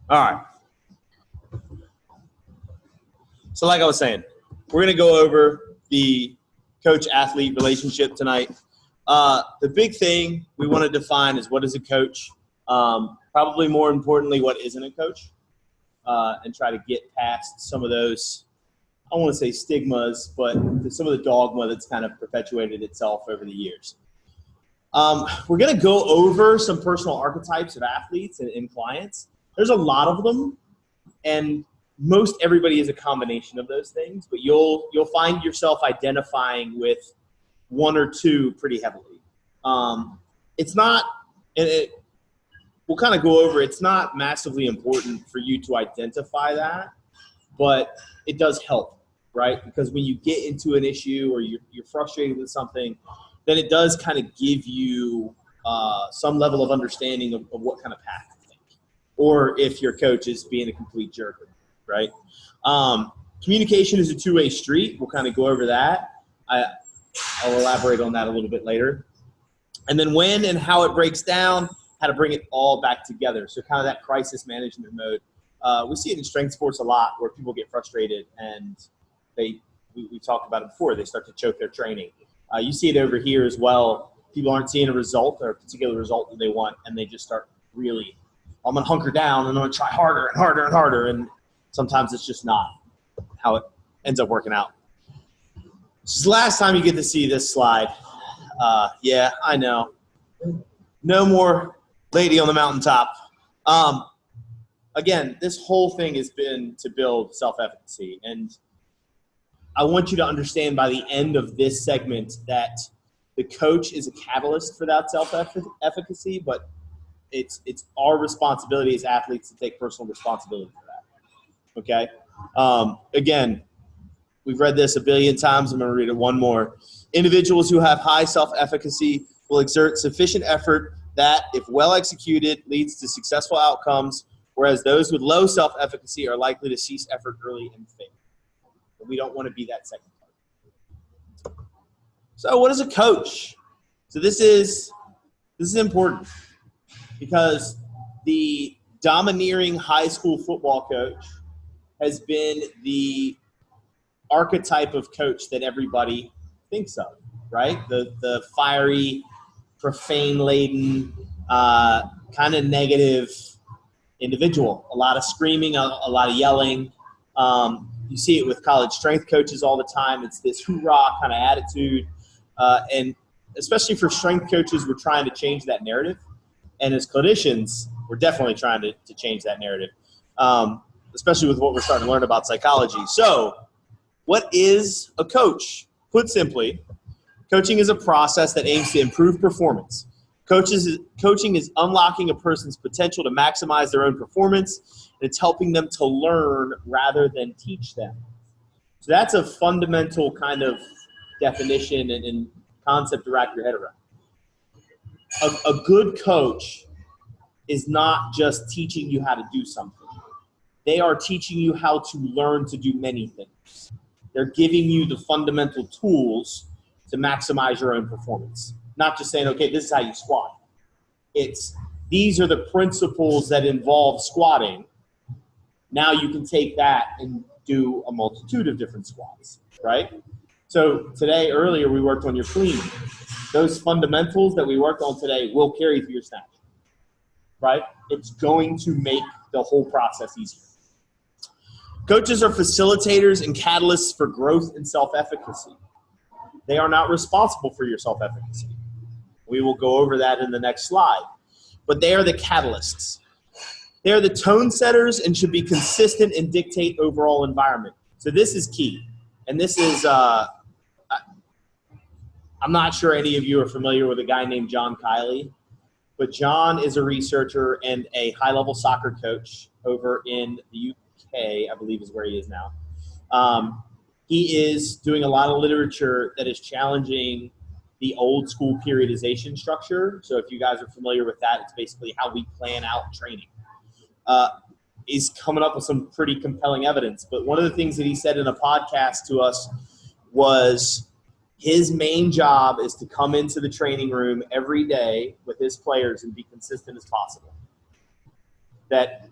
All right. So like I was saying, we're going to go over the coach-athlete relationship tonight. The big thing we want to define is what is a coach, probably more importantly, what isn't a coach, and try to get past some of those, I don't want to say stigmas, but some of the dogma that's kind of perpetuated itself over the years. We're going to go over some personal archetypes of athletes and clients. There's a lot of them, and most everybody is a combination of those things, but you'll find yourself identifying with one or two pretty heavily. It's not, and we'll kind of go over, it's not massively important for you to identify that, but it does help, right? Because when you get into an issue or you're frustrated with something, then it does kind of give you some level of understanding of what kind of path to take, or if your coach is being a complete jerk, right? Communication is a two-way street. We'll kind of go over that. I'll elaborate on that a little bit later. And then when and how it breaks down, how to bring it all back together. So kind of that crisis management mode. We see it in strength sports a lot where people get frustrated and we talked about it before, they start to choke their training. You see it over here as well. People aren't seeing a result or a particular result that they want, and they just start really, I'm going to hunker down and I'm going to try harder and harder and harder. And sometimes it's just not how it ends up working out. This is the last time you get to see this slide. Yeah, I know. No more lady on the mountaintop. Again, this whole thing has been to build self-efficacy. And I want you to understand by the end of this segment that the coach is a catalyst for that self-efficacy, but it's our responsibility as athletes to take personal responsibility for that. Okay? Again, we've read this a billion times. I'm going to read it one more. Individuals who have high self-efficacy will exert sufficient effort that, if well executed, leads to successful outcomes, whereas those with low self-efficacy are likely to cease effort early and fail. But we don't want to be that second part. So what is a coach? So this is important because the domineering high school football coach has been the archetype of coach that everybody thinks of, right? The fiery, profane-laden, kind of negative individual. A lot of screaming, a lot of yelling. You see it with college strength coaches all the time. It's this hoorah kind of attitude. And especially for strength coaches, we're trying to change that narrative. And as clinicians, we're definitely trying to change that narrative, especially with what we're starting to learn about psychology. So what is a coach? Put simply, coaching is a process that aims to improve performance. Coaching is unlocking a person's potential to maximize their own performance, and it's helping them to learn rather than teach them. So that's a fundamental kind of definition and concept to wrap your head around. A good coach is not just teaching you how to do something. They are teaching you how to learn to do many things. They're giving you the fundamental tools to maximize your own performance. Not just saying, okay, this is how you squat. These are the principles that involve squatting. Now you can take that and do a multitude of different squats, right? So earlier we worked on your clean. Those fundamentals that we worked on today will carry through your snatch, right? It's going to make the whole process easier. Coaches are facilitators and catalysts for growth and self-efficacy. They are not responsible for your self-efficacy. We will go over that in the next slide. But they are the catalysts. They are the tone setters and should be consistent and dictate overall environment. So this is key. And this is, I'm not sure any of you are familiar with a guy named John Kiley, but John is a researcher and a high-level soccer coach over in the UK, I believe is where he is now. He is doing a lot of literature that is challenging the old school periodization structure. So if you guys are familiar with that, it's basically how we plan out training. He's coming up with some pretty compelling evidence. But one of the things that he said in a podcast to us was his main job is to come into the training room every day with his players and be consistent as possible. That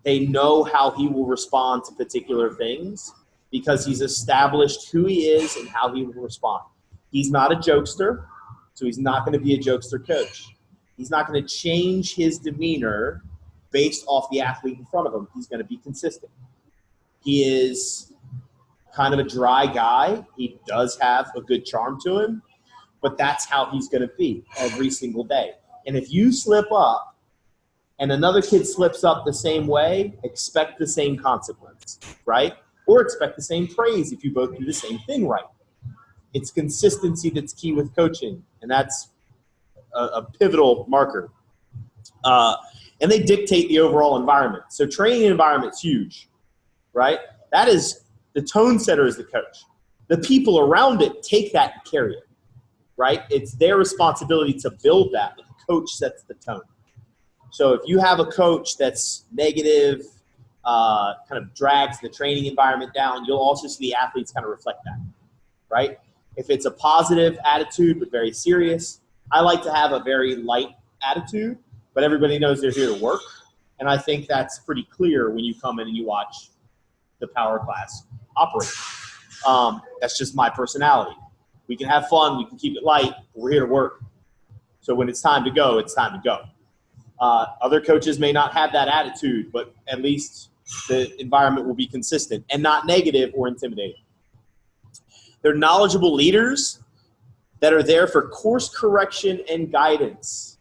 They know how he will respond to particular things because he's established who he is and how he will respond. He's not a jokester, so he's not going to be a jokester coach. He's not going to change his demeanor based off the athlete in front of him. He's going to be consistent. He is kind of a dry guy. He does have a good charm to him, but that's how he's going to be every single day. And if you slip up and another kid slips up the same way, expect the same consequence, right? Or expect the same praise if you both do the same thing right. It's consistency that's key with coaching, and that's a pivotal marker. And they dictate the overall environment. So training environment is huge, right? That is the tone setter is the coach. The people around it take that and carry it, right? It's their responsibility to build that, but the coach sets the tone. So if you have a coach that's negative, kind of drags the training environment down, you'll also see the athletes kind of reflect that, right? If it's a positive attitude but very serious, I like to have a very light attitude, but everybody knows they're here to work. And I think that's pretty clear when you come in and you watch the power class operate. That's just my personality. We can have fun, we can keep it light, but we're here to work. So when it's time to go, it's time to go. Other coaches may not have that attitude, but at least the environment will be consistent and not negative or intimidating. They're knowledgeable leaders that are there for course correction and guidance,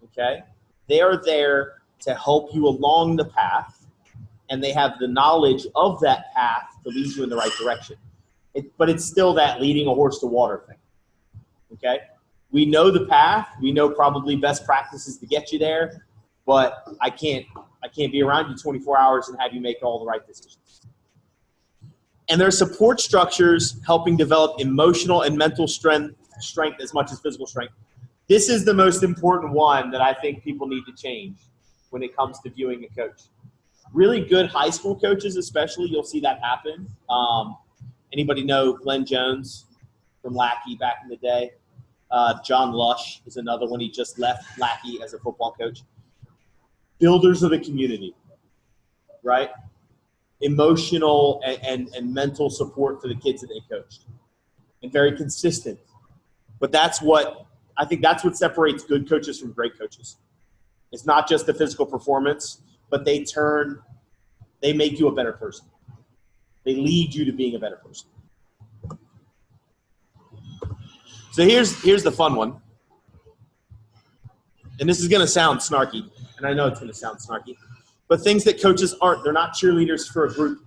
okay? They are there to help you along the path, and they have the knowledge of that path to lead you in the right direction. But it's still that leading a horse to water thing, okay? We know the path. We know probably best practices to get you there, but I can't be around you 24 hours and have you make all the right decisions. And there are support structures helping develop emotional and mental strength as much as physical strength. This is the most important one that I think people need to change when it comes to viewing a coach. Really good high school coaches especially, you'll see that happen. Anybody know Glenn Jones from Lackey back in the day? John Lush is another one. He just left Lackey as a football coach. Builders of the community, right? Emotional and mental support for the kids that they coached. And very consistent. But I think that's what separates good coaches from great coaches. It's not just the physical performance, but they make you a better person. They lead you to being a better person. So here's the fun one. And this is going to sound snarky, and I know it's going to sound snarky, but things that coaches aren't. They're not cheerleaders for a group.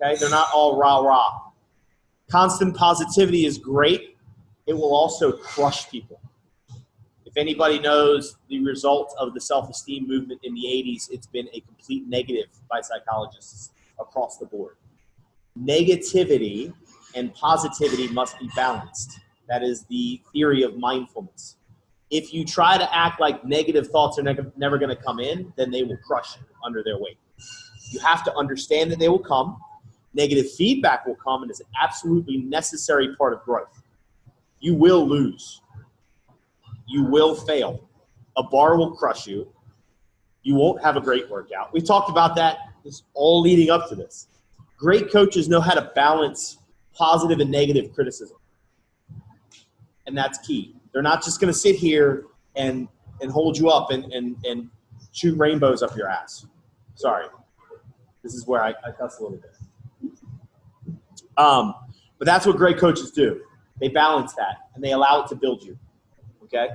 Okay? They're not all rah-rah. Constant positivity is great. It will also crush people. If anybody knows the result of the self-esteem movement in the 80s, it's been a complete negative by psychologists across the board. Negativity and positivity must be balanced. That is the theory of mindfulness. If you try to act like negative thoughts are never going to come in, then they will crush you under their weight. You have to understand that they will come. Negative feedback will come and is an absolutely necessary part of growth. You will lose. You will fail. A bar will crush you. You won't have a great workout. We talked about that. It's all leading up to this. Great coaches know how to balance positive and negative criticism. And that's key. They're not just going to sit here and hold you up and shoot rainbows up your ass. Sorry. This is where I cuss a little bit. But that's what great coaches do. They balance that, and they allow it to build you. Okay?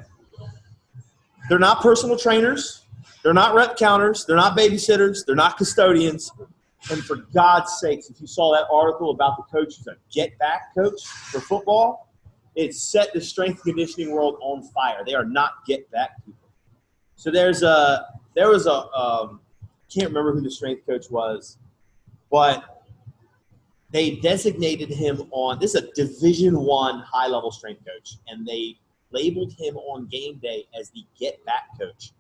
They're not personal trainers. They're not rep counters. They're not babysitters. They're not custodians. And for God's sakes, if you saw that article about the coach who's a get-back coach for football, it set the strength and conditioning world on fire. They are not get-back people. So there was a can't remember who the strength coach was, but they designated him on – this is a Division I high-level strength coach, and they labeled him on game day as the get-back coach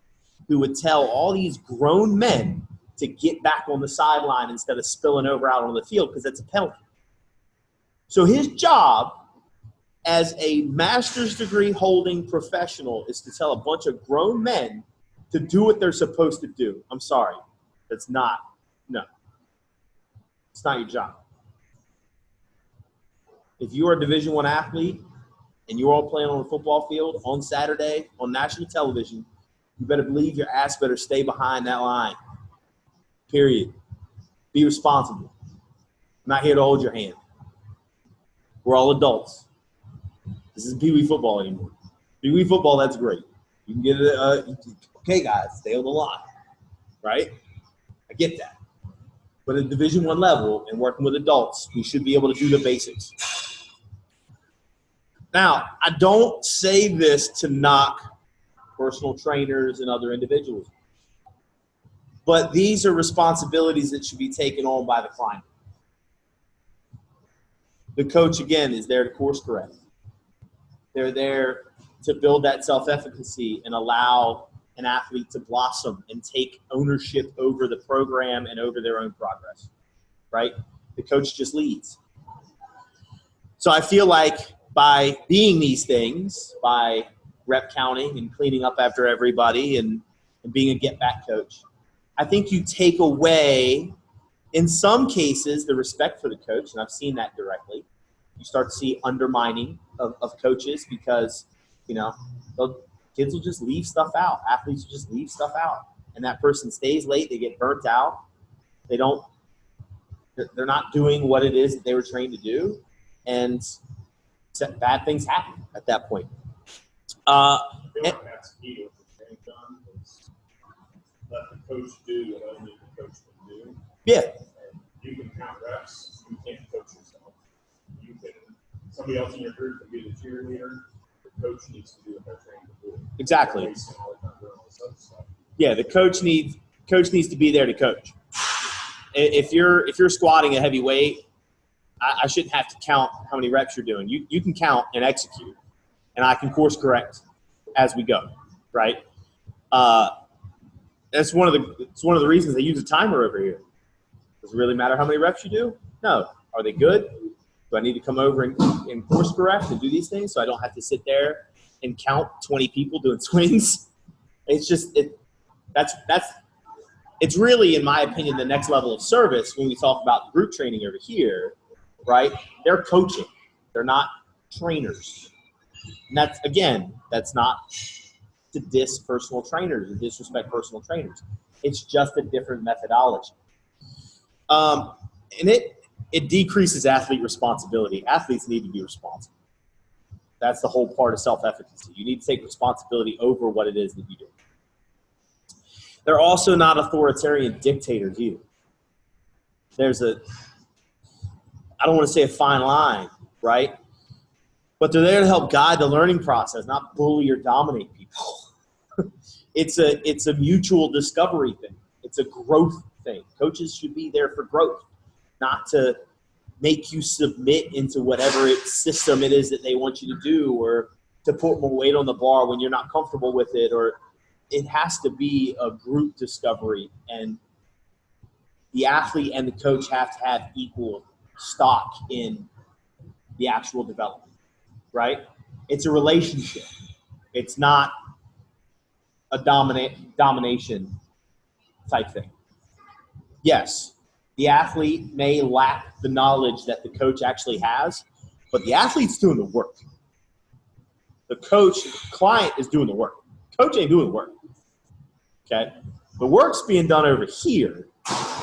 who would tell all these grown men to get back on the sideline instead of spilling over out on the field because that's a penalty. So his job as a master's degree holding professional is to tell a bunch of grown men to do what they're supposed to do. I'm sorry. That's not. No. It's not your job. If you are a Division I athlete and you're all playing on a football field on Saturday on national television, you better believe your ass better stay behind that line. Period. Be responsible. I'm not here to hold your hand. We're all adults. This isn't Pee Wee football anymore. Pee Wee football, that's great. You can get it. Okay, guys, stay on the line, right? I get that. But at Division I level and working with adults, we should be able to do the basics. Now, I don't say this to knock personal trainers and other individuals, but these are responsibilities that should be taken on by the client. The coach, again, is there to course correct. They're there to build that self-efficacy and allow an athlete to blossom and take ownership over the program and over their own progress, right? The coach just leads. So I feel like by being these things, by rep counting and cleaning up after everybody and being a get-back coach, I think you take away, in some cases, the respect for the coach, and I've seen that directly. You start to see undermining of coaches because, kids will just leave stuff out. Athletes will just leave stuff out. And that person stays late. They get burnt out. They're not doing what it is that they were trained to do. And bad things happen at that point. I feel like that's key with the training done is let the coach do what only the coach can do. Yeah. And you can count reps. You can't coach yourself. Somebody else in your group can be the cheerleader. The coach needs to do what they're trained to do. Exactly. Yeah, the coach needs to be there to coach. If you're squatting a heavy weight, I shouldn't have to count how many reps you're doing. You can count and execute, and I can course correct as we go. Right? It's one of the reasons they use a timer over here. Does it really matter how many reps you do? No. Are they good? Do I need to come over and course correct and do these things so I don't have to sit there and count 20 people doing swings? It's just it's really, in my opinion, the next level of service when we talk about group training over here, right? They're coaching. They're not trainers. And that's not to diss personal trainers or disrespect personal trainers. It's just a different methodology. And it decreases athlete responsibility. Athletes need to be responsible. That's the whole part of self-efficacy. You need to take responsibility over what it is that you do. They're also not authoritarian dictators either. I don't want to say a fine line, right? But they're there to help guide the learning process, not bully or dominate people. It's a mutual discovery thing. It's a growth thing. Coaches should be there for growth, not to make you submit into whatever system it is that they want you to do, or to put more weight on the bar when you're not comfortable with it, or it has to be a group discovery, and the athlete and the coach have to have equal stock in the actual development, right? It's a relationship. It's not a domination type thing. Yes, the athlete may lack the knowledge that the coach actually has, but the athlete's doing the work. The client is doing the work. Coach ain't doing the work. Okay? The work's being done over here,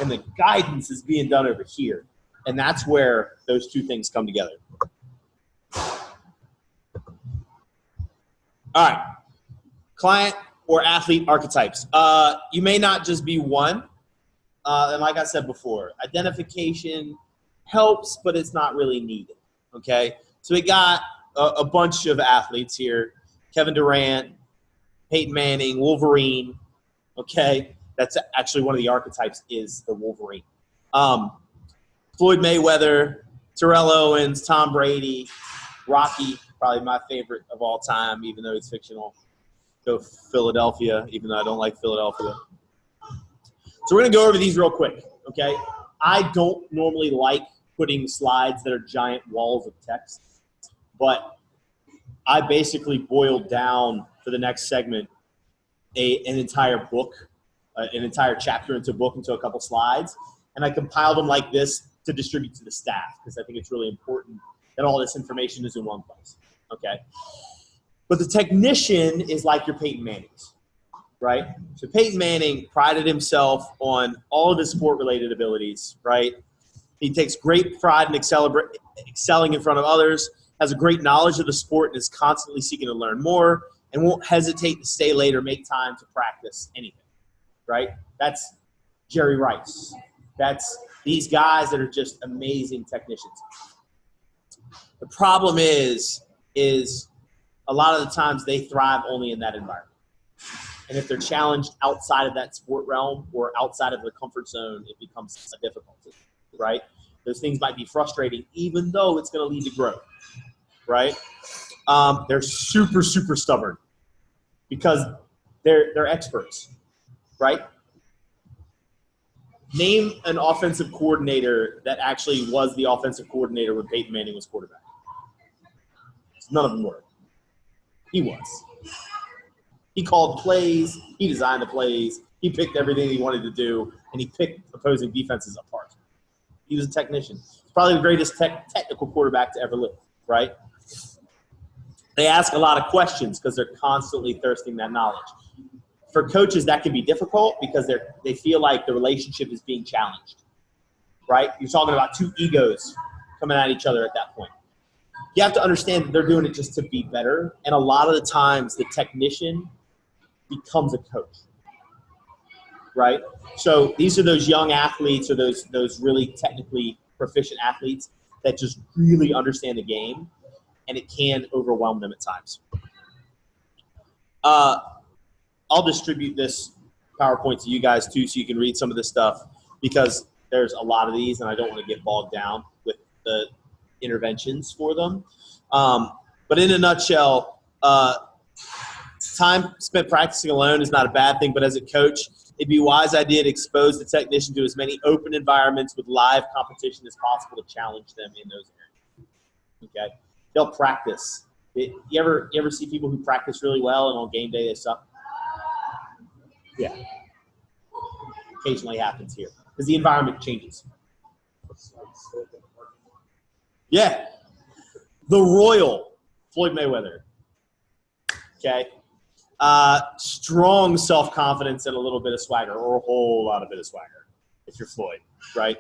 and the guidance is being done over here. And that's where those two things come together. All right. Client or athlete archetypes. You may not just be one. And like I said before, identification helps, but it's not really needed. Okay? So we got a bunch of athletes here. Kevin Durant, Peyton Manning, Wolverine. Okay? That's actually one of the archetypes is the Wolverine. Floyd Mayweather, Terrell Owens, Tom Brady, Rocky, probably my favorite of all time, even though he's fictional. Go Philadelphia, even though I don't like Philadelphia. So we're going to go over these real quick, okay? I don't normally like putting slides that are giant walls of text, but I basically boiled down for the next segment an entire book, an entire chapter into a book, into a couple slides, and I compiled them like this to distribute to the staff because I think it's really important that all this information is in one place. Okay. But the technician is like your Peyton Mannings, right? So Peyton Manning prided himself on all of his sport-related abilities, right? He takes great pride in excelling in front of others, has a great knowledge of the sport, and is constantly seeking to learn more, and won't hesitate to stay late or make time to practice anything, right? That's Jerry Rice. That's these guys that are just amazing technicians. The problem is a lot of the times they thrive only in that environment. And if they're challenged outside of that sport realm or outside of the comfort zone, it becomes a difficulty, right? Those things might be frustrating, even though it's going to lead to growth, right? They're super, super stubborn because they're experts, right? Name an offensive coordinator that actually was the offensive coordinator when Peyton Manning was quarterback. None of them were. He was. He called plays. He designed the plays. He picked everything he wanted to do, and he picked opposing defenses apart. He was a technician. He's probably the greatest technical quarterback to ever live, right? They ask a lot of questions because they're constantly thirsting that knowledge. For coaches, that can be difficult because they feel like the relationship is being challenged, right? You're talking about two egos coming at each other at that point. You have to understand that they're doing it just to be better, and a lot of the times the technician becomes a coach, right? So these are those young athletes or those really technically proficient athletes that just really understand the game, and it can overwhelm them at times. I'll distribute this PowerPoint to you guys too so you can read some of this stuff because there's a lot of these and I don't want to get bogged down with the interventions for them. But in a nutshell, time spent practicing alone is not a bad thing, but as a coach, it'd be a wise idea to expose the technician to as many open environments with live competition as possible to challenge them in those areas. Okay? They'll practice. You ever see people who practice really well and on game day they suck? Yeah. Occasionally happens here because the environment changes. Yeah. The Royal, Floyd Mayweather. Okay. Strong self-confidence and a little bit of swagger, or a whole lot of bit of swagger if you're Floyd, right?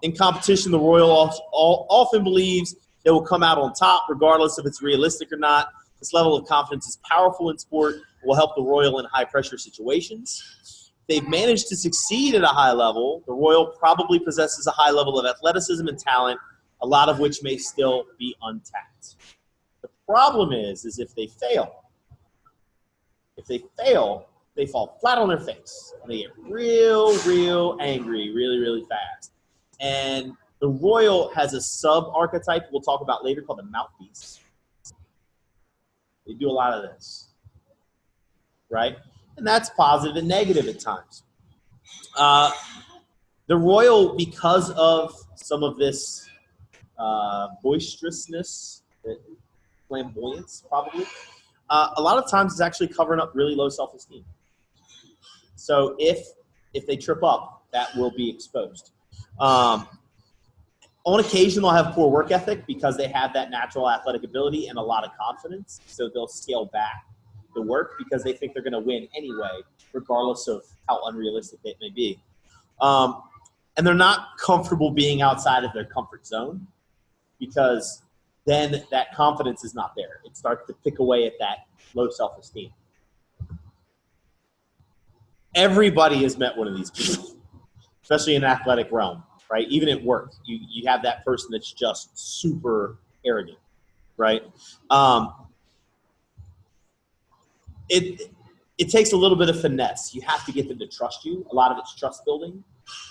In competition, the Royal often believes they will come out on top regardless if it's realistic or not. This level of confidence is powerful in sport and will help the Royal in high-pressure situations. If they've managed to succeed at a high level, the Royal probably possesses a high level of athleticism and talent, a lot of which may still be untapped. The problem is if they fail, they fall flat on their face. And they get real angry really, really fast. And the Royal has a sub-archetype we'll talk about later called the mouthpiece. They do a lot of this, right? And that's positive and negative at times. The Royal, because of some of this boisterousness, flamboyance probably, a lot of times it's actually covering up really low self-esteem. So if they trip up, that will be exposed. On occasion, they'll have poor work ethic because they have that natural athletic ability and a lot of confidence. So they'll scale back the work because they think they're going to win anyway, regardless of how unrealistic it may be. And they're not comfortable being outside of their comfort zone because then that confidence is not there. It starts to pick away at that low self-esteem. Everybody has met one of these people, especially in an athletic realm, right? Even at work, you have that person that's just super arrogant, right? It takes a little bit of finesse. You have to get them to trust you. A lot of it's trust building.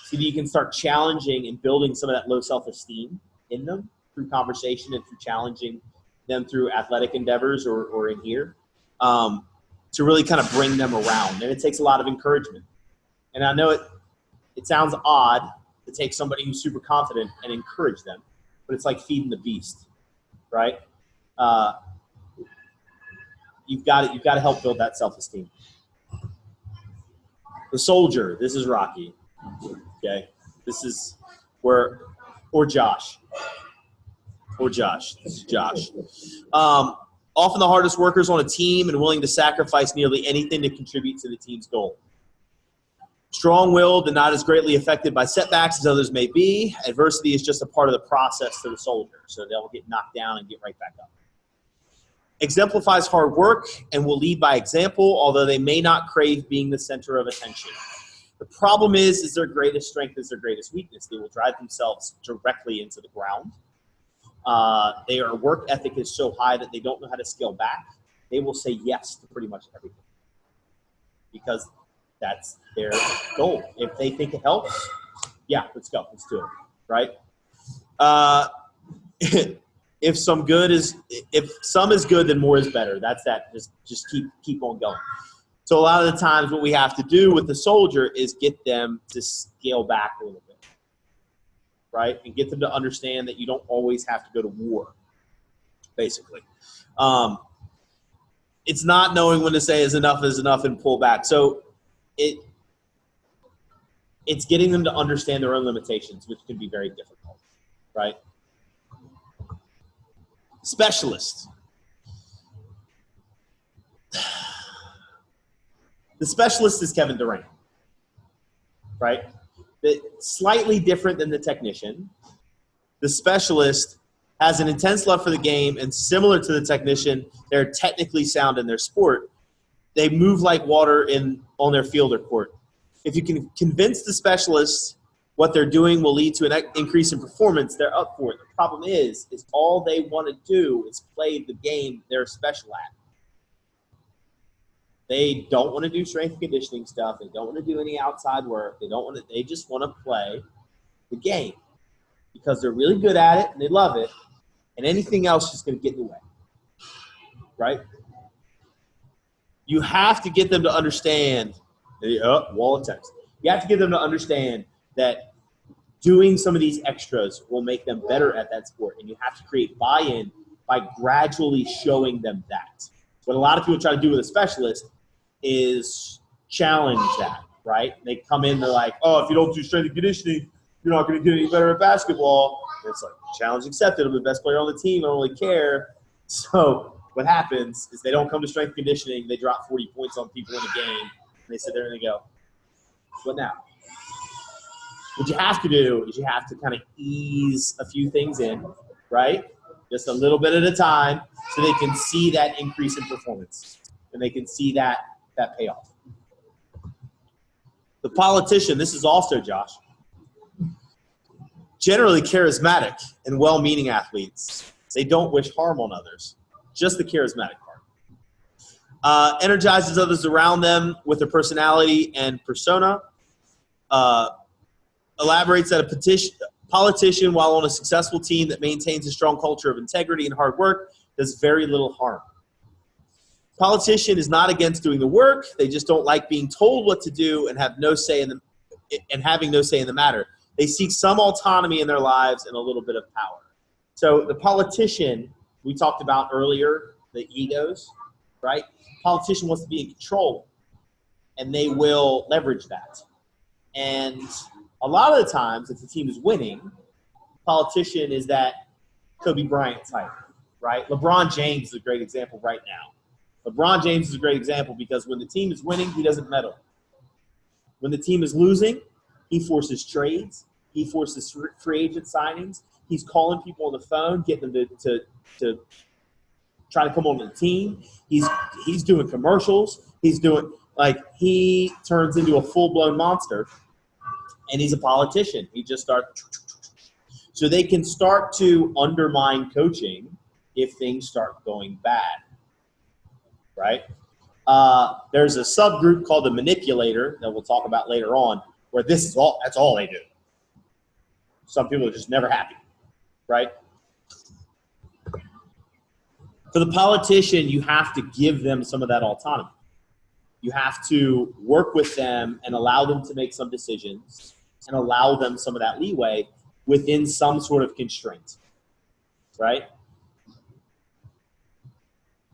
So that you can start challenging and building some of that low self-esteem in them through conversation and through challenging them through athletic endeavors or in here to really kind of bring them around. And it takes a lot of encouragement. And I know it sounds odd to take somebody who's super confident and encourage them, but it's like feeding the beast, right? You've got to help build that self-esteem. The soldier, this is Rocky. Okay. This is where, or Josh. This is Josh. Often the hardest workers on a team and willing to sacrifice nearly anything to contribute to the team's goal. Strong-willed and not as greatly affected by setbacks as others may be. Adversity is just a part of the process to the soldier, so they'll get knocked down and get right back up. Exemplifies hard work and will lead by example, although they may not crave being the center of attention. The problem is their greatest strength is their greatest weakness. They will drive themselves directly into the ground. Their work ethic is so high that they don't know how to scale back. They will say yes to pretty much everything because that's their goal. If they think it helps, yeah, let's go. Let's do it, right? If some is good, then more is better. That's that. Just keep on going. So a lot of the times what we have to do with the soldier is get them to scale back a little bit, right? And get them to understand that you don't always have to go to war, basically. It's not knowing when to say is enough and pull back. So it's getting them to understand their own limitations, which can be very difficult, right? Specialist. The specialist is Kevin Durant, right? Slightly different than the technician. The specialist has an intense love for the game, and similar to the technician, they're technically sound in their sport. They move like water on their field or court. If you can convince the specialist what they're doing will lead to an increase in performance, they're up for it. The problem is all they want to do is play the game they're special at. They don't want to do strength and conditioning stuff. They don't want to do any outside work. They just want to play the game because they're really good at it and they love it, and anything else is going to get in the way, right? You have to get them to understand wall of text. You have to get them to understand that doing some of these extras will make them better at that sport, and you have to create buy-in by gradually showing them that. What a lot of people try to do with a specialist is challenge that, right? They come in, they're like, oh, if you don't do strength and conditioning, you're not going to get any better at basketball. And it's like, challenge accepted. I'm the best player on the team. I don't really care. So what happens is they don't come to strength and conditioning. They drop 40 points on people in a game. And they sit there and they go, what now? What you have to do is you have to kind of ease a few things in, right? Just a little bit at a time so they can see that increase in performance. And they can see that payoff. The politician, this is also Josh, generally charismatic and well-meaning athletes. They don't wish harm on others, just the charismatic part. Energizes others around them with their personality and persona. Elaborates that a politician, while on a successful team that maintains a strong culture of integrity and hard work, does very little harm. Politician is not against doing the work. They just don't like being told what to do and having no say in the matter. They seek some autonomy in their lives and a little bit of power. So the politician, we talked about earlier, the egos, right? Politician wants to be in control, and they will leverage that. And a lot of the times, if the team is winning, politician is that Kobe Bryant type, right? LeBron James is a great example right now. LeBron James is a great example because when the team is winning, he doesn't meddle. When the team is losing, he forces trades. He forces free agent signings. He's calling people on the phone, getting them to try to come on the team. He's doing commercials. He turns into a full-blown monster, and he's a politician. He just starts. So they can start to undermine coaching if things start going bad. Right? There's a subgroup called the manipulator that we'll talk about later on, where that's all they do. Some people are just never happy, right? For the politician, you have to give them some of that autonomy. You have to work with them and allow them to make some decisions and allow them some of that leeway within some sort of constraint, right?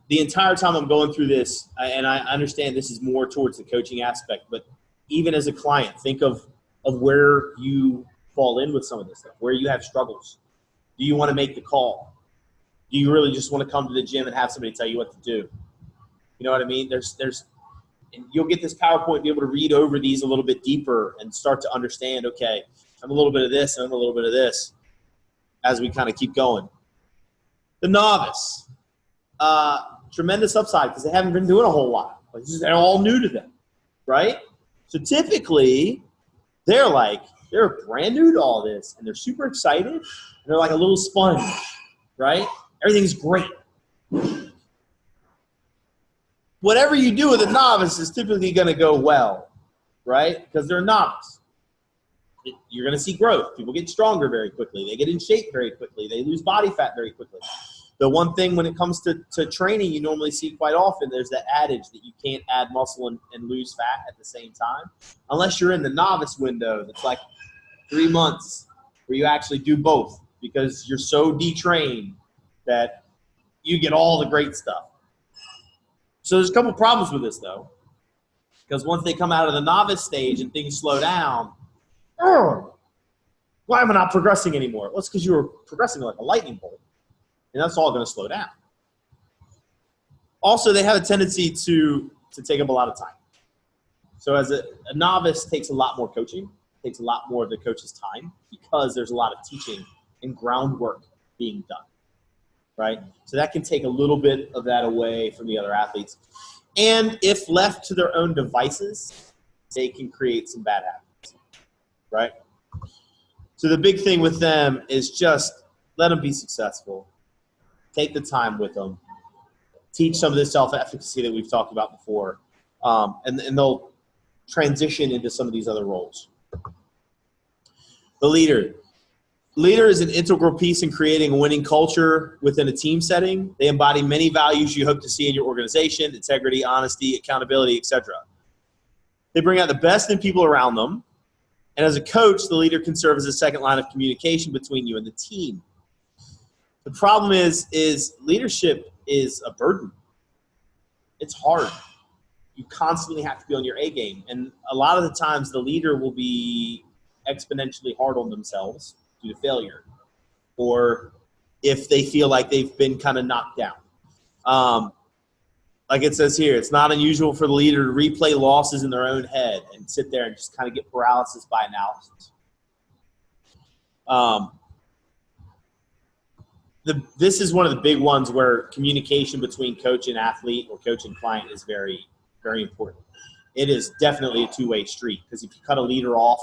The entire time I'm going through this, and I understand this is more towards the coaching aspect, but even as a client, think of where you fall in with some of this stuff, where you have struggles. Do you want to make the call? Do you really just want to come to the gym and have somebody tell you what to do? You know what I mean? And you'll get this PowerPoint, be able to read over these a little bit deeper and start to understand, okay, I'm a little bit of this and I'm a little bit of this as we kind of keep going. The novice, tremendous upside because they haven't been doing a whole lot. They're all new to them, right? So typically, they're brand new to all this and they're super excited and they're like a little sponge, right? Everything's great. Whatever you do with a novice is typically going to go well, right? Because they're a novice. You're going to see growth. People get stronger very quickly. They get in shape very quickly. They lose body fat very quickly. The one thing when it comes to training you normally see quite often, there's that adage that you can't add muscle and lose fat at the same time. Unless you're in the novice window that's like 3 months where you actually do both because you're so detrained that you get all the great stuff. So there's a couple problems with this, though, because once they come out of the novice stage and things slow down, why am I not progressing anymore? Well, it's because you were progressing like a lightning bolt, and that's all going to slow down. Also, they have a tendency to take up a lot of time. So as a novice takes a lot more coaching, takes a lot more of the coach's time because there's a lot of teaching and groundwork being done. Right? So that can take a little bit of that away from the other athletes. And if left to their own devices, they can create some bad habits. Right? So the big thing with them is just let them be successful. Take the time with them. Teach some of the self-efficacy that we've talked about before. And they'll transition into some of these other roles. The leader. Leader is an integral piece in creating a winning culture within a team setting. They embody many values you hope to see in your organization: integrity, honesty, accountability, etc. They bring out the best in people around them. And as a coach, the leader can serve as a second line of communication between you and the team. The problem is leadership is a burden. It's hard. You constantly have to be on your A game. And a lot of the times the leader will be exponentially hard on themselves due to failure, or if they feel like they've been kind of knocked down. Like it says here, it's not unusual for the leader to replay losses in their own head and sit there and just kind of get paralysis by analysis. This is one of the big ones where communication between coach and athlete or coach and client is very, very important. It is definitely a two-way street because if you cut a leader off,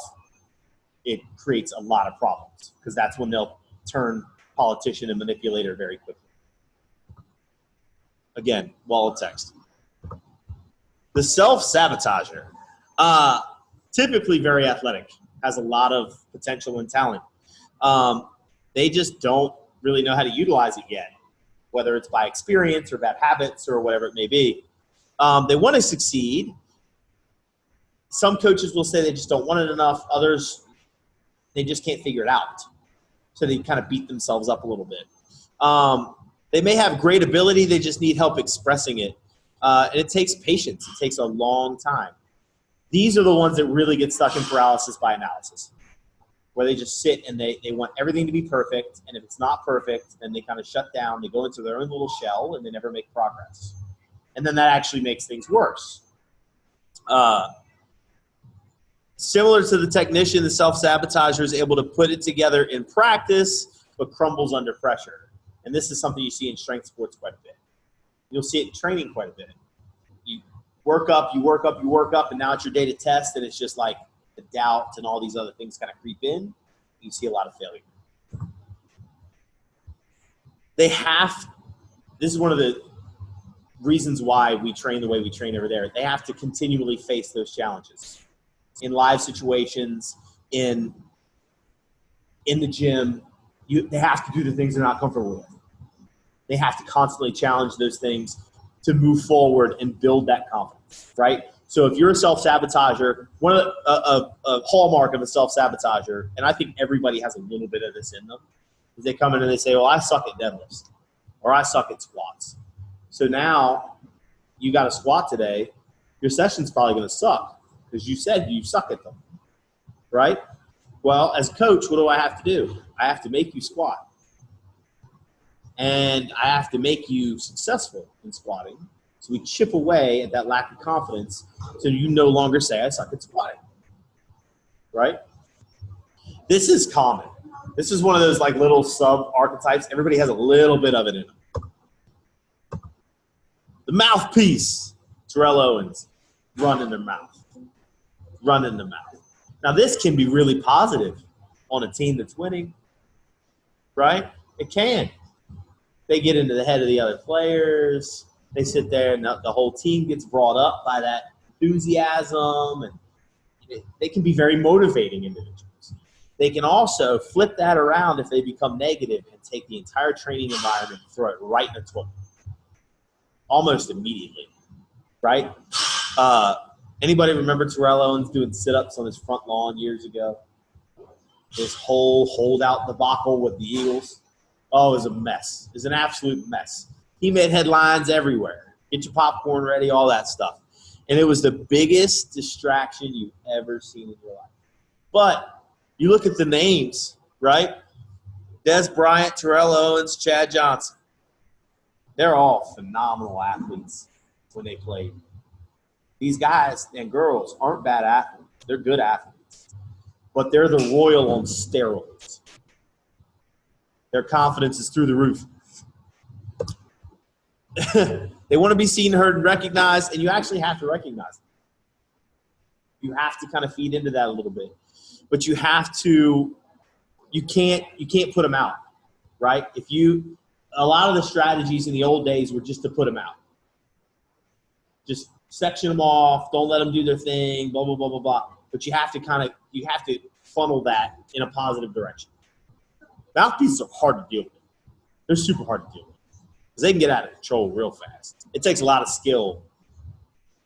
it creates a lot of problems because that's when they'll turn politician and manipulator very quickly. Again, wall of text. The self-sabotager, typically very athletic, has a lot of potential and talent. They just don't really know how to utilize it yet, whether it's by experience or bad habits or whatever it may be. They want to succeed. Some coaches will say they just don't want it enough. Others, they just can't figure it out. So they kind of beat themselves up a little bit. They may have great ability. They just need help expressing it. And it takes patience. It takes a long time. These are the ones that really get stuck in paralysis by analysis, where they just sit and they want everything to be perfect. And if it's not perfect, then they kind of shut down. They go into their own little shell and they never make progress. And then that actually makes things worse. Similar to the technician, the self-sabotager is able to put it together in practice, but crumbles under pressure. And this is something you see in strength sports quite a bit. You'll see it in training quite a bit. You work up, and now it's your day to test, and it's just like the doubt and all these other things kind of creep in. You see a lot of failure. This is one of the reasons why we train the way we train over there. They have to continually face those challenges. In live situations, in the gym, they have to do the things they're not comfortable with. They have to constantly challenge those things to move forward and build that confidence, right? So if you're a self-sabotager, one of a hallmark of a self-sabotager, and I think everybody has a little bit of this in them, is they come in and they say, well, I suck at deadlifts, or I suck at squats. So now you got a squat today, your session's probably going to suck because you said you suck at them, right? Well, as a coach, what do I have to do? I have to make you squat. And I have to make you successful in squatting. So we chip away at that lack of confidence so you no longer say I suck at squatting, right? This is common. This is one of those like little sub-archetypes. Everybody has a little bit of it in them. The mouthpiece, Terrell Owens, run in their mouth. Run in the mouth. Now, this can be really positive on a team that's winning, right? It can. They get into the head of the other players. They sit there, and the whole team gets brought up by that enthusiasm, and they can be very motivating individuals. They can also flip that around if they become negative and take the entire training environment and throw it right in the toilet almost immediately, right? Anybody remember Terrell Owens doing sit-ups on his front lawn years ago? This whole holdout debacle with the Eagles. Oh, it was a mess. It was an absolute mess. He made headlines everywhere. Get your popcorn ready, all that stuff. And it was the biggest distraction you've ever seen in your life. But you look at the names, right? Des Bryant, Terrell Owens, Chad Johnson. They're all phenomenal athletes when they played. These guys and girls aren't bad athletes. They're good athletes. But they're the Royal on steroids. Their confidence is through the roof. They want to be seen, heard, and recognized, and you actually have to recognize them. You have to kind of feed into that a little bit. But you have to – you can't put them out, right? A lot of the strategies in the old days were just to put them out. Just section them off, don't let them do their thing, blah, blah, blah, blah, blah. But you have to funnel that in a positive direction. Mouthpieces are hard to deal with. They're super hard to deal with because they can get out of control real fast. It takes a lot of skill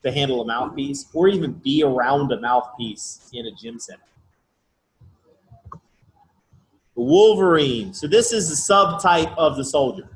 to handle a mouthpiece or even be around a mouthpiece in a gym setting. The Wolverine. So this is the subtype of the soldier.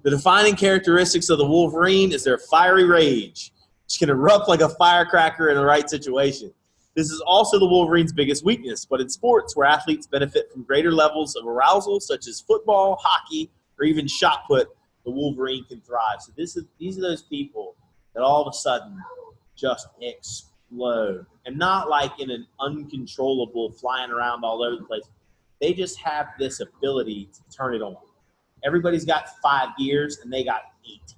The defining characteristics of the Wolverine is their fiery rage, which can erupt like a firecracker in the right situation. This is also the Wolverine's biggest weakness, but in sports where athletes benefit from greater levels of arousal, such as football, hockey, or even shot put, the Wolverine can thrive. So these are those people that all of a sudden just explode, and not like in an uncontrollable flying around all over the place. They just have this ability to turn it on. Everybody's got 5 gears, and they got 8.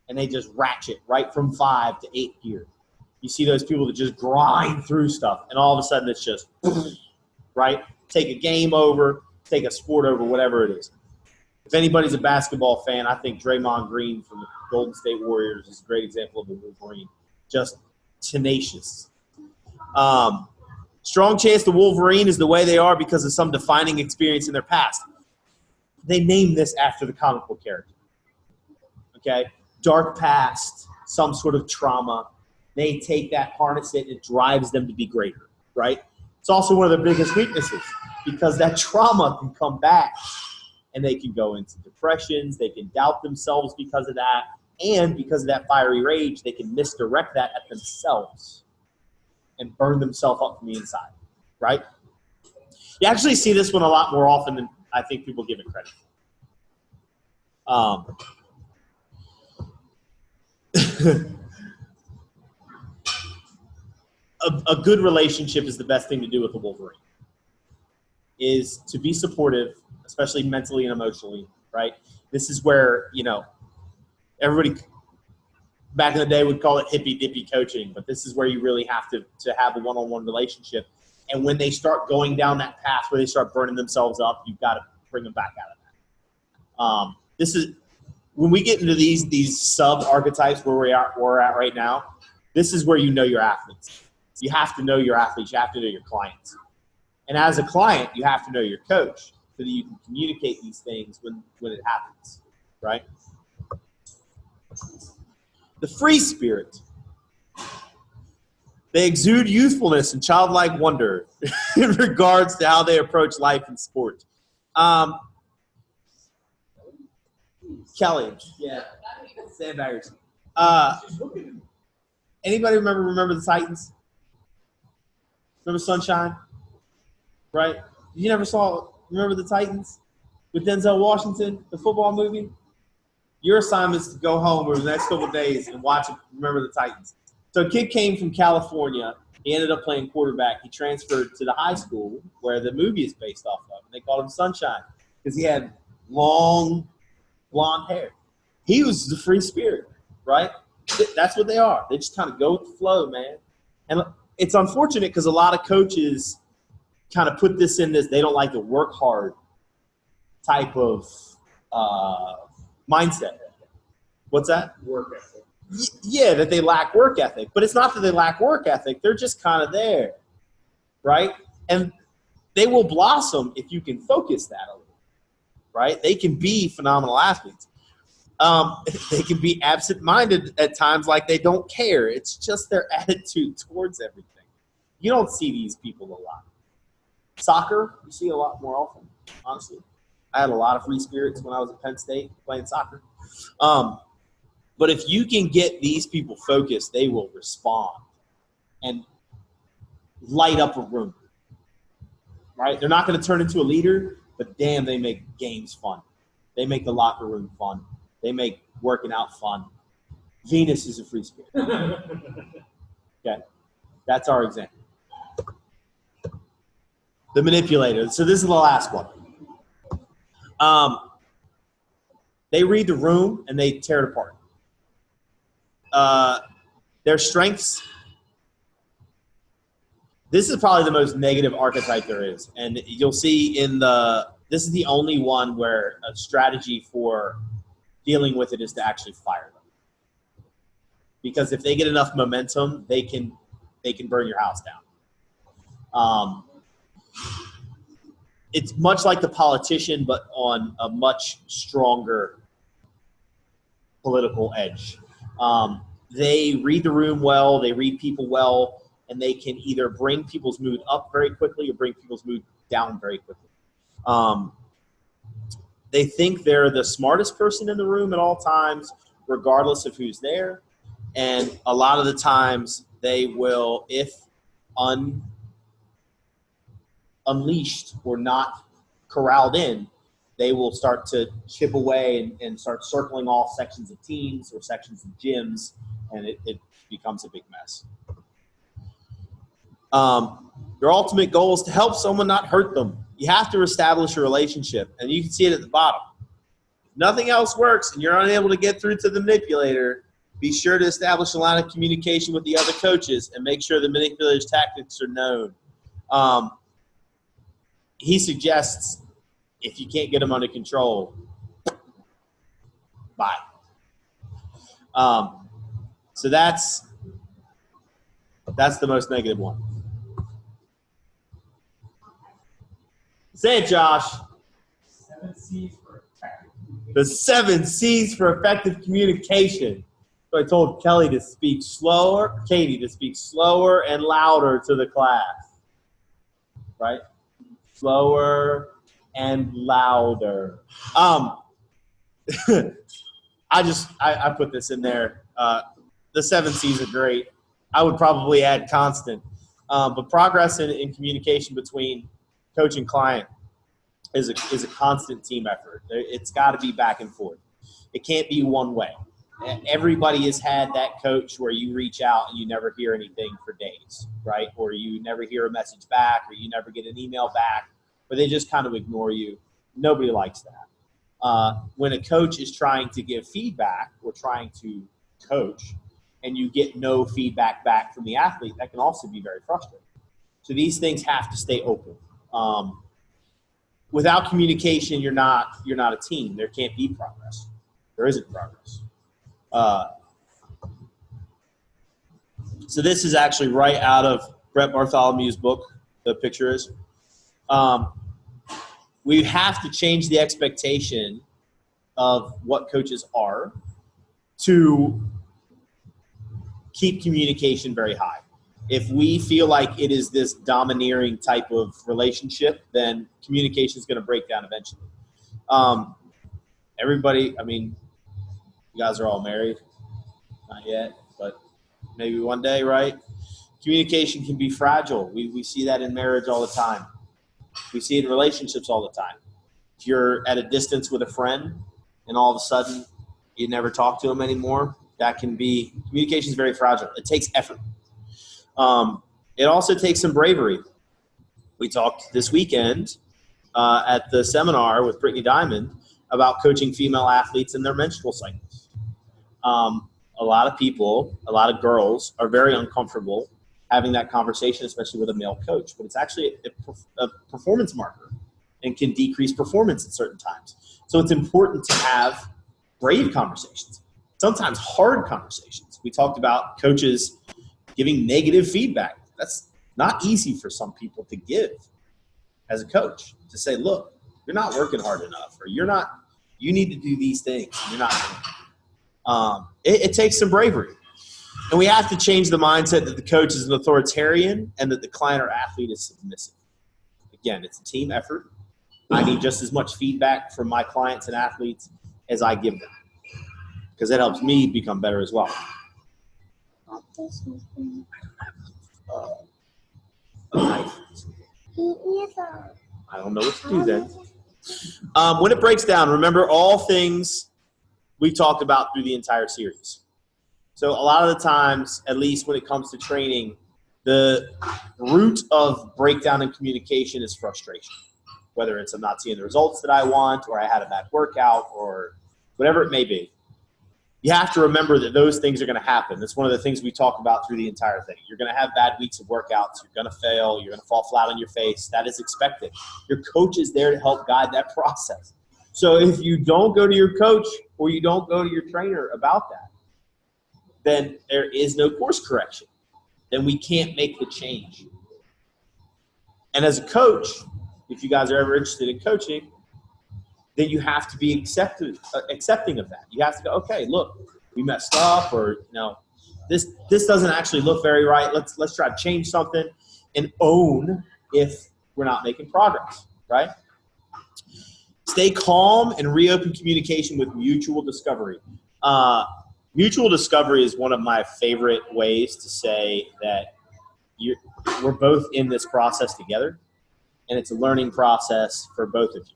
And they just ratchet right from 5 to 8 gear. You see those people that just grind through stuff, and all of a sudden it's just, right? Take a game over, take a sport over, whatever it is. If anybody's a basketball fan, I think Draymond Green from the Golden State Warriors is a great example of a Wolverine. Just tenacious. Strong chance the Wolverine is the way they are because of some defining experience in their past. They named this after the comic book character. Okay? Dark past, some sort of trauma. They take that, harness it, and it drives them to be greater, right? It's also one of their biggest weaknesses because that trauma can come back and they can go into depressions. They can doubt themselves because of that. And because of that fiery rage, they can misdirect that at themselves and burn themselves up from the inside, right? You actually see this one a lot more often than I think people give it credit for. A good relationship is the best thing to do with a Wolverine, is to be supportive, especially mentally and emotionally, right? This is where, everybody back in the day would call it hippy-dippy coaching, but this is where you really have to have a one-on-one relationship. And when they start going down that path where they start burning themselves up, you've got to bring them back out of that. This is when we get into these sub-archetypes where we're at right now, this is where you know your athletes. You have to know your athletes. You have to know your clients. And as a client, you have to know your coach so that you can communicate these things when it happens, right? The free spirit. They exude youthfulness and childlike wonder in regards to how they approach life and sport. Kelly, yeah, sandbaggers. Anybody remember the Titans? Remember Sunshine? Right? You never remember the Titans with Denzel Washington, the football movie? Your assignment is to go home over the next couple of days and watch it, Remember the Titans. So a kid came from California. He ended up playing quarterback. He transferred to the high school where the movie is based off of. And they called him Sunshine because he had long, blonde hair. He was the free spirit, right? That's what they are. They just kind of go with the flow, man. And it's unfortunate because a lot of coaches kind of put this in this they don't like to work hard type of mindset. What's that? Work ethic. Yeah, that they lack work ethic. But it's not that they lack work ethic. They're just kind of there, right? And they will blossom if you can focus that a little, right? They can be phenomenal athletes. They can be absent-minded at times like they don't care. It's just their attitude towards everything. You don't see these people a lot. Soccer, you see a lot more often, honestly. I had a lot of free spirits when I was at Penn State playing soccer. But if you can get these people focused, they will respond and light up a room, right? They're not going to turn into a leader, but damn, they make games fun. They make the locker room fun. They make working out fun. Venus is a free spirit. Okay, that's our example. The manipulator. So this is the last one. They read the room and they tear it apart. Their strengths. This is probably the most negative archetype there is. And you'll see this is the only one where a strategy for dealing with it is to actually fire them. Because if they get enough momentum, they can burn your house down. It's much like the politician, but on a much stronger political edge. They read the room well, they read people well, and they can either bring people's mood up very quickly or bring people's mood down very quickly. They think they're the smartest person in the room at all times, regardless of who's there. And a lot of the times they will, if unleashed or not corralled in, they will start to chip away and start circling off sections of teams or sections of gyms, and it becomes a big mess. Your ultimate goal is to help someone, not hurt them. You have to establish a relationship, and you can see it at the bottom. If nothing else works and you're unable to get through to the manipulator, be sure to establish a line of communication with the other coaches and make sure the manipulator's tactics are known. He suggests if you can't get them under control, bye. So that's the most negative one. Say it, Josh. 7 C's for effective communication. The 7 C's for effective communication. So I told Katie to speak slower and louder to the class. Right? Slower and louder. I put this in there. The 7 C's are great. I would probably add constant. But progress in communication between coach and client is a constant team effort. It's got to be back and forth. It can't be one way. Everybody has had that coach where you reach out and you never hear anything for days, right? Or you never hear a message back, or you never get an email back, or they just kind of ignore you. Nobody likes that. When a coach is trying to give feedback or trying to coach and you get no feedback back from the athlete, that can also be very frustrating. So these things have to stay open. Without communication, you're not a team. There can't be progress. There isn't progress. So this is actually right out of Brett Bartholomew's book, the picture is. We have to change the expectation of what coaches are to keep communication very high. If we feel like it is this domineering type of relationship, then communication is going to break down eventually. Everybody, I mean, you guys are all married. Not yet, but maybe one day, right? Communication can be fragile. We see that in marriage all the time. We see it in relationships all the time. If you're at a distance with a friend and all of a sudden you never talk to them anymore, communication is very fragile. It takes effort. It also takes some bravery. We talked this weekend at the seminar with Brittany Diamond about coaching female athletes in their menstrual cycles. A lot of people, a lot of girls are very uncomfortable having that conversation, especially with a male coach, but it's actually a performance marker and can decrease performance at certain times. So it's important to have brave conversations, sometimes hard conversations. We talked about coaches giving negative feedback. That's not easy for some people to give as a coach, to say, look, you're not working hard enough, or you need to do these things. And you're not doing it. It takes some bravery. And we have to change the mindset that the coach is an authoritarian and that the client or athlete is submissive. Again, it's a team effort. I need just as much feedback from my clients and athletes as I give them, because it helps me become better as well. I don't know what to do then. When it breaks down, remember all things we talked about through the entire series. So a lot of the times, at least when it comes to training, the root of breakdown in communication is frustration. Whether it's I'm not seeing the results that I want, or I had a bad workout, or whatever it may be. You have to remember that those things are going to happen. That's one of the things we talk about through the entire thing. You're going to have bad weeks of workouts. You're going to fail. You're going to fall flat on your face. That is expected. Your coach is there to help guide that process. So if you don't go to your coach or you don't go to your trainer about that, then there is no course correction. Then we can't make the change. And as a coach, if you guys are ever interested in coaching, then you have to be accepting of that. You have to go, okay, look, we messed up, or this doesn't actually look very right. Let's try to change something, and own if we're not making progress, right? Stay calm and reopen communication with mutual discovery. Mutual discovery is one of my favorite ways to say that we're both in this process together, and it's a learning process for both of you.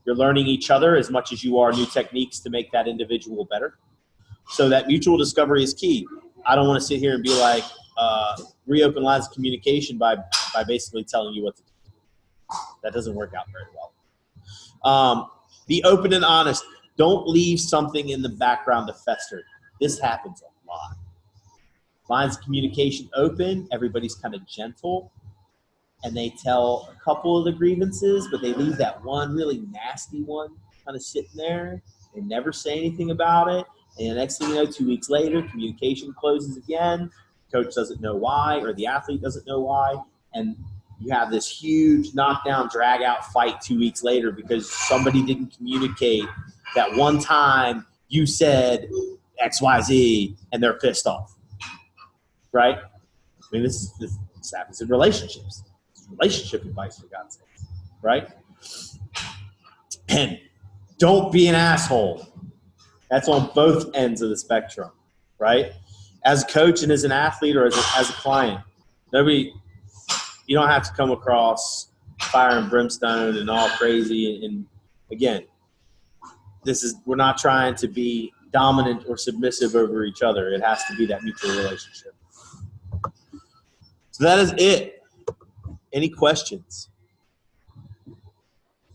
You're learning each other as much as you are new techniques to make that individual better. So that mutual discovery is key. I don't want to sit here and be like, reopen lines of communication by basically telling you what to do. That doesn't work out very well. Be open and honest. Don't leave something in the background to fester. This happens a lot. Lines of communication open. Everybody's kind of gentle. And they tell a couple of the grievances, but they leave that one really nasty one kind of sitting there. They never say anything about it. And the next thing you know, 2 weeks later, communication closes again. Coach doesn't know why, or the athlete doesn't know why. And you have this huge knockdown, drag-out fight 2 weeks later because somebody didn't communicate that one time you said X, Y, Z, and they're pissed off. Right? I mean, this happens in relationships. Relationship advice, for God's sake, right? And don't be an asshole. That's on both ends of the spectrum, right? As a coach and as an athlete, or as a client, you don't have to come across fire and brimstone and all crazy. And again, we're not trying to be dominant or submissive over each other. It has to be that mutual relationship. So that is it. Any questions?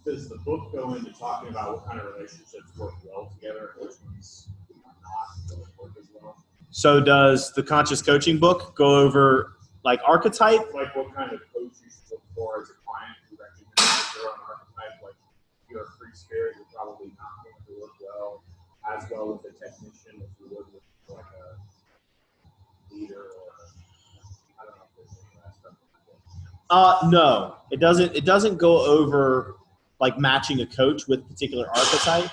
Does the book go into talking about what kind of relationships work well together, which ones not work as well? So does the Conscious Coaching book go over like archetype? Like what kind of coach you should look for as a client who recognizes your own archetype? Like if you're a free spirit, you're probably not going to work as well with a technician if you would with like a leader or I don't know if there's any of that stuff. No, it doesn't. It doesn't go over like matching a coach with particular archetype.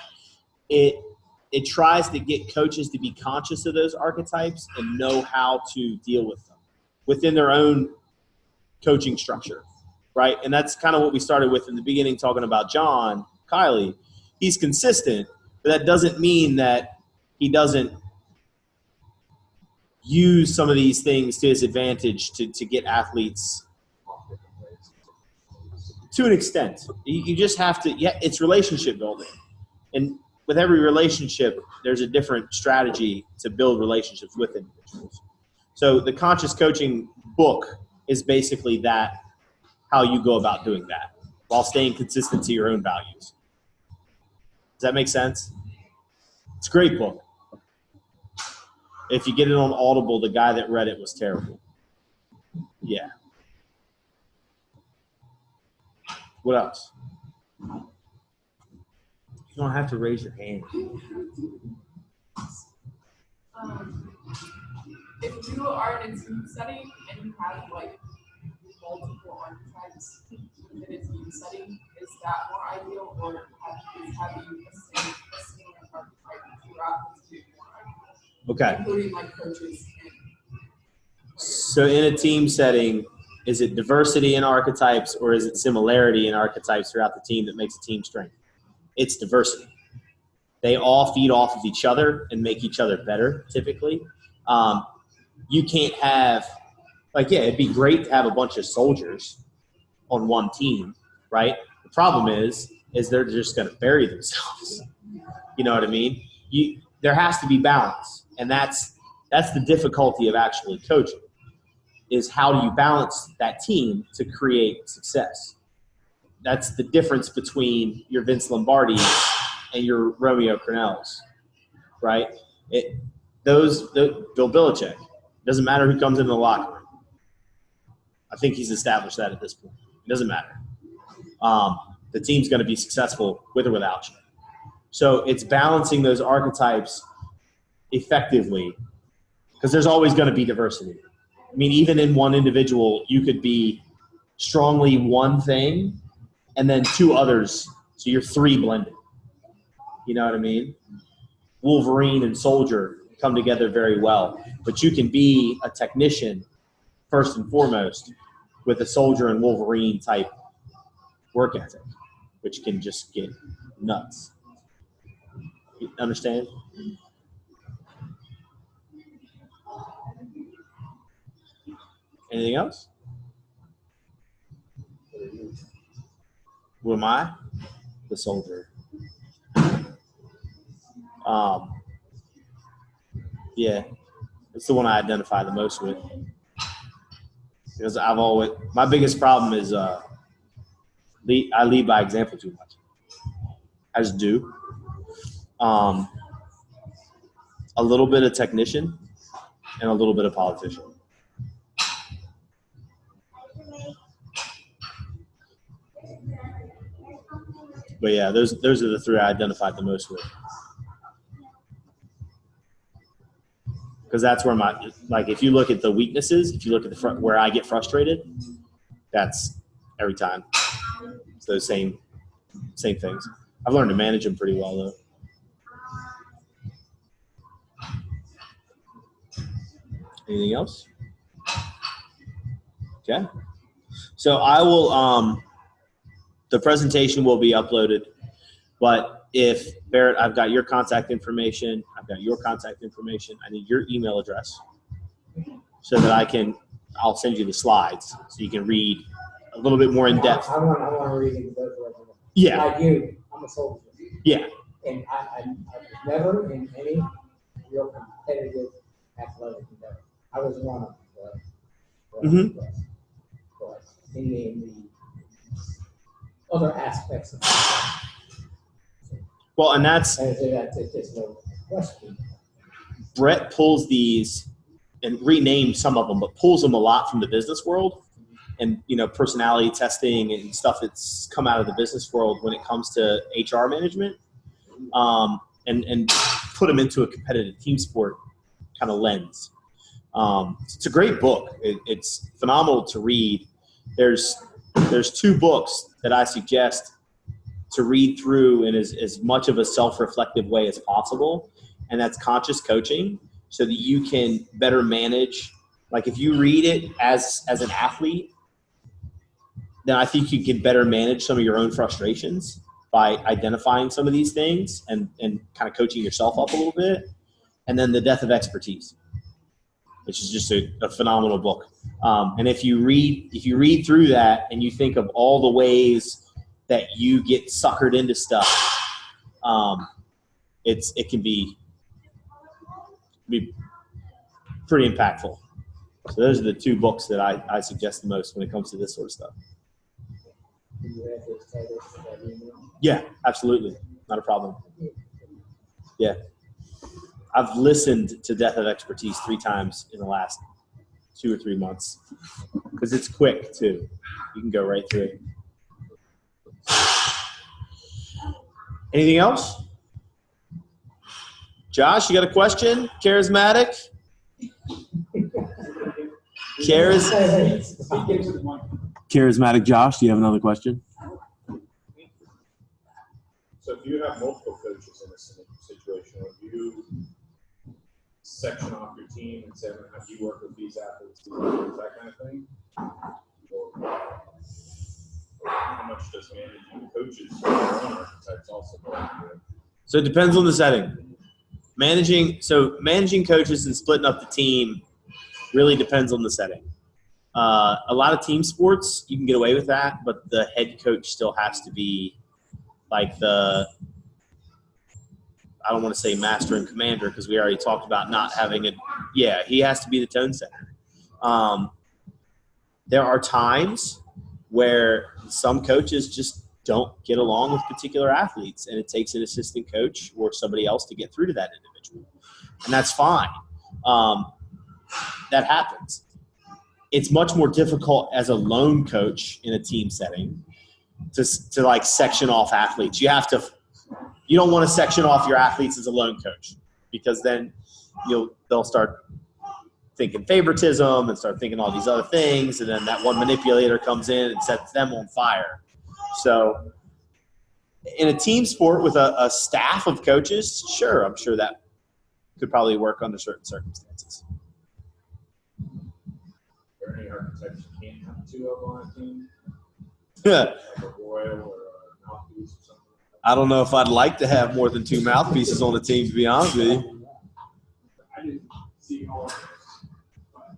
It tries to get coaches to be conscious of those archetypes and know how to deal with them within their own coaching structure, right? And that's kind of what we started with in the beginning, talking about John Kiley. He's consistent, but that doesn't mean that he doesn't use some of these things to his advantage to get athletes to an extent. You just have to, it's relationship building. And with every relationship, there's a different strategy to build relationships with individuals. So the Conscious Coaching book is basically that, how you go about doing that while staying consistent to your own values. Does that make sense? It's a great book. If you get it on Audible, the guy that read it was terrible. Yeah. What else? You don't have to raise your hand. If you are in a team setting and you have like multiple archetypes within a team setting, is that more ideal, or is having a single archetype throughout the team more ideal? Okay. Including like coaches and So in a team setting, is it diversity in archetypes or is it similarity in archetypes throughout the team that makes a team strength? It's diversity. They all feed off of each other and make each other better, typically. You can't have, it'd be great to have a bunch of soldiers on one team, right? The problem is they're just going to bury themselves. You know what I mean? There has to be balance, and that's the difficulty of actually coaching, is how do you balance that team to create success? That's the difference between your Vince Lombardi and your Romeo Crennels, right? Bill Belichick. Doesn't matter who comes in the locker room. I think he's established that at this point. It doesn't matter. The team's going to be successful with or without you. So it's balancing those archetypes effectively, because there's always going to be diversity. I mean, even in one individual, you could be strongly one thing and then two others, so you're three blended. You know what I mean? Wolverine and Soldier come together very well, but you can be a technician first and foremost with a Soldier and Wolverine type work ethic, which can just get nuts. You understand? Anything else? Who am I? The Soldier. Yeah, it's the one I identify the most with, because my biggest problem is I lead by example too much. I just do. A little bit of technician and a little bit of politician. But yeah, those are the three I identified the most with. Because that's where if you look at the weaknesses, if you look at where I get frustrated, that's every time. It's those same things. I've learned to manage them pretty well, though. Anything else? Okay. So I will, the presentation will be uploaded, but if Barrett, I've got your contact information, I've got your contact information, I need your email address so that I'll send you the slides so you can read a little bit more in depth. I want to read into those resumes. Yeah. Like you, I'm a soldier. Yeah. And I was never in any real competitive athletic endeavor. I was one of the but in the other aspects of life. Well, and that's no question. Brett pulls these and renames some of them, but pulls them a lot from the business world and, personality testing and stuff that's come out of the business world when it comes to HR management, and put them into a competitive team sport kind of lens. It's a great book. It's phenomenal to read. There's two books that I suggest to read through in as much of a self-reflective way as possible, and that's Conscious Coaching, so that you can better manage. Like if you read it as an athlete, then I think you can better manage some of your own frustrations by identifying some of these things and kind of coaching yourself up a little bit. And then The Death of Expertise. which is just a phenomenal book. And if you read through that and you think of all the ways that you get suckered into stuff, it can be pretty impactful. So those are the two books that I suggest the most when it comes to this sort of stuff. Do you have those titles for that email? Yeah, absolutely. Not a problem. Yeah. I've listened to Death of Expertise 3 times in the last 2 or 3 months because it's quick too. You can go right through it. Anything else? Josh, you got a question? Charismatic? Charismatic Josh, do you have another question? So if you have multiple coaches in a situation, would you section off your team and say, I'm going to have you work with these athletes, that kind of thing? Or how much does managing coaches their own archetypes also go into it? So it depends on the setting. Managing coaches and splitting up the team really depends on the setting. A lot of team sports, you can get away with that, but the head coach still has to be like I don't want to say master and commander because we already talked about not having he has to be the tone setter. There are times where some coaches just don't get along with particular athletes, and it takes an assistant coach or somebody else to get through to that individual. And that's fine. That happens. It's much more difficult as a lone coach in a team setting to like section off athletes. You don't want to section off your athletes as a lone coach because then they'll start thinking favoritism and start thinking all these other things, and then that one manipulator comes in and sets them on fire. So in a team sport with a staff of coaches, sure, I'm sure that could probably work under certain circumstances. Are there any archetypes you can't have 2 of on a team? Yeah. Like a royal or a mouthpiece or something? I don't know if I'd like to have more than 2 mouthpieces on the team, to be honest with you. I didn't see all of this, but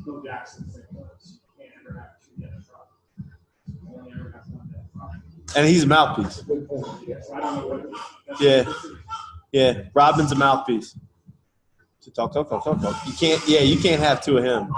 Phil Jackson thing was, you can't ever have 2 Dennis Rodman. You only ever have 1 Dennis Rodman. And he's a mouthpiece. Good point. Yes, I don't know what. Yeah. Rodman's a mouthpiece. So talk. You can't have 2 of him.